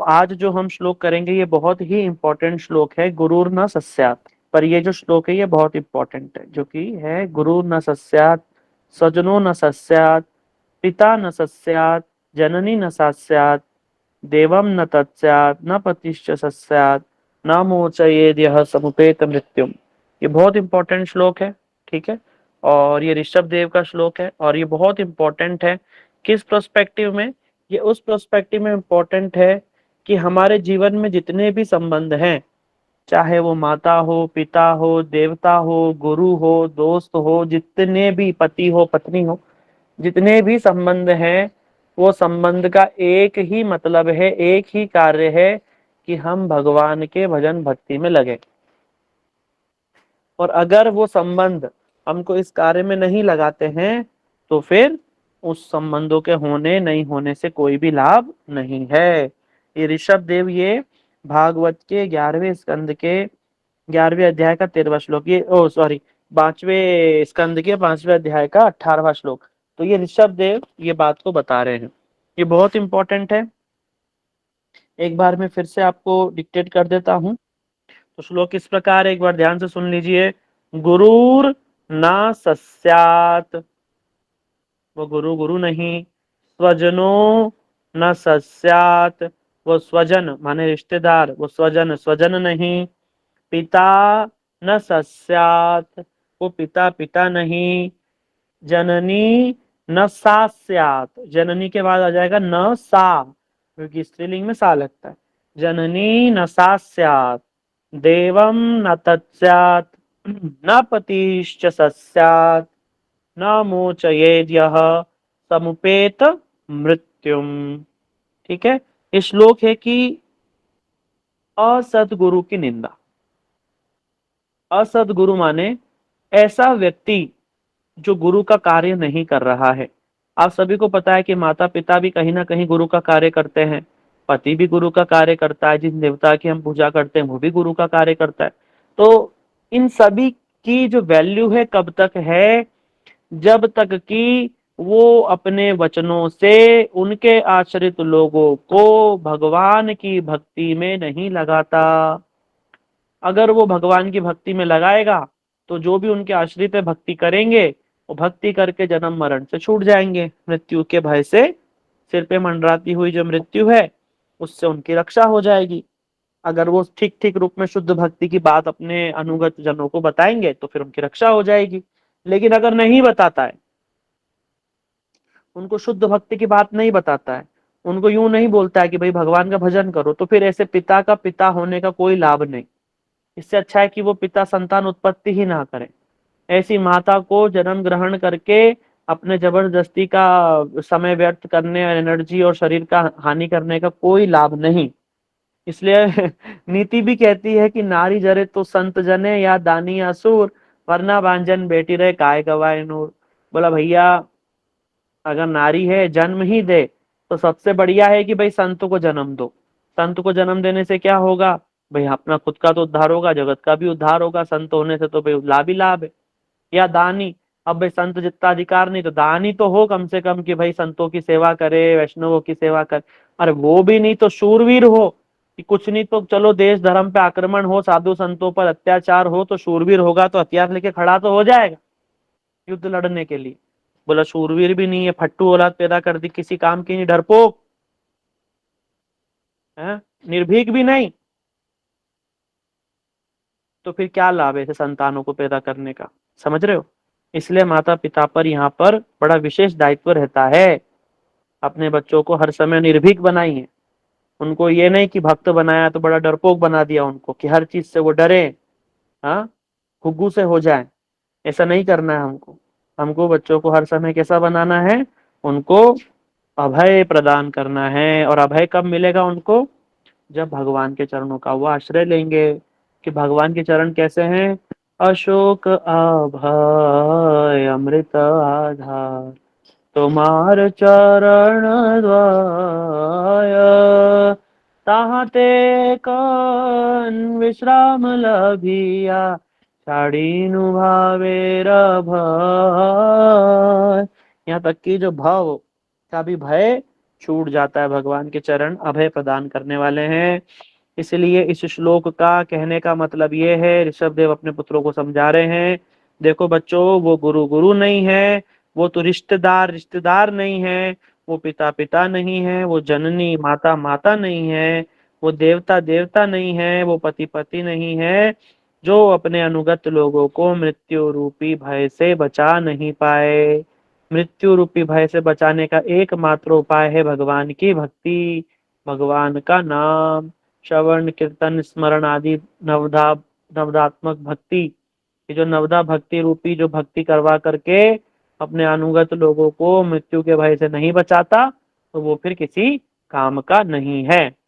आज जो हम श्लोक करेंगे ये बहुत ही इंपॉर्टेंट श्लोक है, गुरुर न सस्यात। पर ये जो श्लोक है ये बहुत इंपॉर्टेंट है, जो कि है गुरुर न सस्यात, स्वजनो न सस्यात, पिता न सस्यात, जननी न सस्यात, देवम न तत्स्यात्, न पतिश्च सस्यात्, न मोचयेद् यः समुपेत मृत्युम। ये बहुत इंपॉर्टेंट श्लोक है, ठीक है। और ये ऋषभ देव का श्लोक है और ये बहुत इंपॉर्टेंट है। किस प्रोस्पेक्टिव में? ये उस प्रोस्पेक्टिव में इंपॉर्टेंट है कि हमारे जीवन में जितने भी संबंध हैं, चाहे वो माता हो, पिता हो, देवता हो, गुरु हो, दोस्त हो, जितने भी पति हो, पत्नी हो, जितने भी संबंध हैं, वो संबंध का एक ही मतलब है, एक ही कार्य है कि हम भगवान के भजन भक्ति में लगे। और अगर वो संबंध हमको इस कार्य में नहीं लगाते हैं तो फिर उस संबंधों के होने नहीं होने से कोई भी लाभ नहीं है। ये ऋषभ देव ये भागवत के 11वें स्कंद के 11वें अध्याय का 13वां श्लोक, ये ओ सॉरी 5वें स्कंद के 5वें अध्याय का 18वां श्लोक। तो ये ऋषभ देव ये बात को बता रहे हैं, ये बहुत इंपॉर्टेंट है। एक बार मैं फिर से आपको डिक्टेट कर देता हूं। तो श्लोक इस प्रकार है, एक बार ध्यान से सुन लीजिए। गुरुर ना सस्यात, वो गुरु गुरु नहीं। स्वजनो न सस्यात, वो स्वजन माने रिश्तेदार, वो स्वजन स्वजन नहीं। पिता न सस्यात, वो पिता पिता नहीं। जननी न सास्यात, जननी के बाद आ जाएगा न सा, क्योंकि स्त्रीलिंग में सा लगता है। जननी न सास्यात, देवम न तत्स्यात, न पतिश्च सस्यात, न मोचयेद् यः समुपेत मृत्युम। ठीक है। ये श्लोक है कि असदगुरु की निंदा। असदगुरु माने ऐसा व्यक्ति जो गुरु का कार्य नहीं कर रहा है। आप सभी को पता है कि माता पिता भी कहीं ना कहीं गुरु का कार्य करते हैं, पति भी गुरु का कार्य करता है, जिस देवता की हम पूजा करते हैं वो भी गुरु का कार्य करता है। तो इन सभी की जो वैल्यू है कब तक है? जब तक कि वो अपने वचनों से उनके आश्रित लोगों को भगवान की भक्ति में नहीं लगाता। अगर वो भगवान की भक्ति में लगाएगा तो जो भी उनके आश्रित भक्ति करेंगे वो भक्ति करके जन्म मरण से छूट जाएंगे, मृत्यु के भय से। सिर पे मंडराती हुई जो मृत्यु है उससे उनकी रक्षा हो जाएगी। अगर वो ठीक ठीक रूप में शुद्ध भक्ति की बात अपने अनुगत जनों को बताएंगे तो फिर उनकी रक्षा हो जाएगी। लेकिन अगर नहीं बताता है, उनको शुद्ध भक्ति की बात नहीं बताता है, उनको यूं नहीं बोलता है कि भाई भगवान का भजन करो, तो फिर ऐसे पिता का पिता होने का कोई लाभ नहीं। इससे अच्छा है कि वो पिता संतान उत्पत्ति ही ना करे। ऐसी माता को जन्म ग्रहण करके अपने जबरदस्ती का समय व्यर्थ करने, एनर्जी और शरीर का हानि करने का कोई लाभ नहीं। इसलिए नीति भी कहती है कि नारी जरे तो संत जने या दानी असुर, वरना भांजन बेटी रहे काय गवाए नूर। बोला भैया अगर नारी है जन्म ही दे तो सबसे बढ़िया है कि भाई संत को जन्म दो। संत को जन्म देने से क्या होगा? भाई अपना खुद का तो उद्धार होगा, जगत का भी उद्धार होगा। संत होने से तो भाई लाभ ही लाभ है। या दानी, अब भाई संत जितना अधिकार नहीं तो दानी तो हो कम से कम कि भाई संतों की सेवा करे, वैष्णवों की सेवा करे। अरे वो भी नहीं तो शूरवीर हो, कि कुछ नहीं तो चलो देश धर्म पे आक्रमण हो, साधु संतों पर अत्याचार हो, तो शूरवीर होगा तो हथियार लेके खड़ा तो हो जाएगा युद्ध लड़ने के लिए। बोला शूरवीर भी नहीं है, फट्टू औलाद पैदा कर दी, किसी काम की नहीं, डरपोक है, निर्भीक भी नहीं, तो फिर क्या लाभ है ऐसे संतानों को पैदा करने का? समझ रहे हो? इसलिए माता पिता पर यहाँ पर बड़ा विशेष दायित्व रहता है। अपने बच्चों को हर समय निर्भीक बनाइए। उनको ये नहीं कि भक्त बनाया तो बड़ा डरपोक बना दिया उनको, कि हर चीज से वो डरे, हाँ, खुग्गू से हो जाए। ऐसा नहीं करना है हमको। हमको बच्चों को हर समय कैसा बनाना है? उनको अभय प्रदान करना है। और अभय कब मिलेगा उनको? जब भगवान के चरणों का वो आश्रय लेंगे। कि भगवान के चरण कैसे हैं? अशोक आभय अमृत आधार, तुम्हार चरण द्वाय, ताहाँ ते कन विश्राम लभिया, छाड़ीनु भावेर भय। यहाँ तक कि जो भव का भी भय छूट जाता है। भगवान के चरण अभय प्रदान करने वाले हैं। इसलिए इस श्लोक का कहने का मतलब ये है, ऋषभ देव अपने पुत्रों को समझा रहे हैं, देखो बच्चों, वो गुरु गुरु नहीं है, वो तो रिश्तेदार रिश्तेदार नहीं है, वो पिता पिता नहीं है, वो जननी माता माता नहीं है, वो देवता देवता नहीं है, वो पति पति नहीं है, जो अपने अनुगत लोगों को मृत्यु रूपी भय से बचा नहीं पाए। मृत्यु रूपी भय से बचाने का एकमात्र उपाय है भगवान की भक्ति, भगवान का नाम, श्रवण कीर्तन स्मरण आदि नवधा नवदात्मक भक्ति। ये जो नवदा भक्ति रूपी जो भक्ति करवा करके अपने अनुगत लोगों को मृत्यु के भय से नहीं बचाता, तो वो फिर किसी काम का नहीं है।